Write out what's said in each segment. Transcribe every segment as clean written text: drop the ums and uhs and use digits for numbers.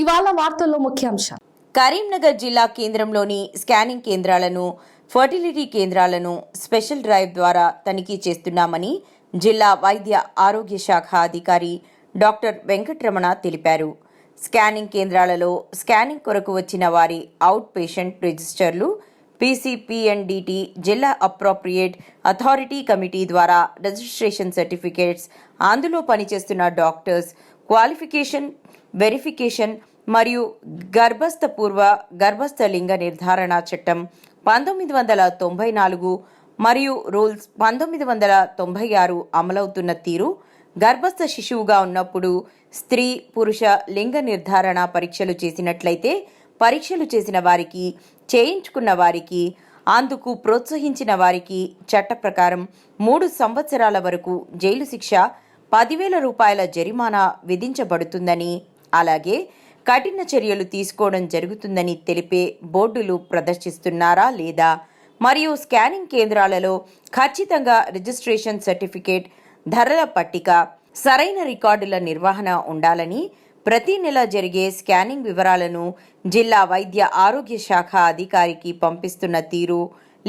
ఇవాళ వార్తల్లో ముఖ్యాంశాలు. కరీంనగర్ జిల్లా కేంద్రంలోని స్కానింగ్ కేంద్రాలను, ఫర్టిలిటీ కేంద్రాలను స్పెషల్ డ్రైవ్ ద్వారా తనిఖీ చేస్తున్నామని జిల్లా వైద్య ఆరోగ్య శాఖ అధికారి డాక్టర్ వెంకటరమణ తెలిపారు. స్కానింగ్ కేంద్రాలలో స్కానింగ్ కొరకు వచ్చిన వారి అవుట్ పేషెంట్ రిజిస్టర్లు పీసీపీఎన్డీటీ జిల్లా అప్రోప్రియేట్ అథారిటీ కమిటీ ద్వారా రిజిస్ట్రేషన్ సర్టిఫికేట్స్, అందులో పనిచేస్తున్న డాక్టర్స్ క్వాలిఫికేషన్ వెరిఫికేషన్ మరియు గర్భస్థ పూర్వ గర్భస్థ లింగ నిర్ధారణ చట్టం 1994 మరియు రూల్స్ 1996 అమలవుతున్న తీరు, గర్భస్థ శిశువుగా ఉన్నప్పుడు స్త్రీ పురుష లింగ నిర్ధారణ పరీక్షలు చేసినట్లయితే పరీక్షలు చేసిన వారికి, చేయించుకున్న వారికి, అందుకు ప్రోత్సహించిన వారికి చట్ట ప్రకారం 3 సంవత్సరాల వరకు జైలు శిక్ష, 10,000 రూపాయల జరిమానా విధించబడుతుందని, అలాగే కఠిన చర్యలు తీసుకోవడం జరుగుతుందని తెలిపే బోర్డులు ప్రదర్శిస్తున్నారా లేదా, మరియు స్కానింగ్ కేంద్రాలలో ఖచ్చితంగా రిజిస్ట్రేషన్ సర్టిఫికేట్, ధరల పట్టిక, సరైన రికార్డుల నిర్వహణ ఉండాలని, ప్రతి నెల జరిగే స్కానింగ్ వివరాలను జిల్లా వైద్య ఆరోగ్య శాఖ అధికారికి పంపిస్తున్న తీరు,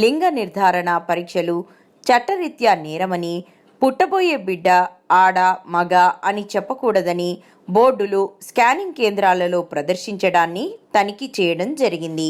లింగ నిర్ధారణ పరీక్షలు చట్టరీత్యా నేరమని, పుట్టబోయే బిడ్డ ఆడ మగ అని చెప్పకూడదని బోర్డులు స్కానింగ్ కేంద్రాలలో ప్రదర్శించడాన్ని తనిఖీ చేయడం జరిగింది.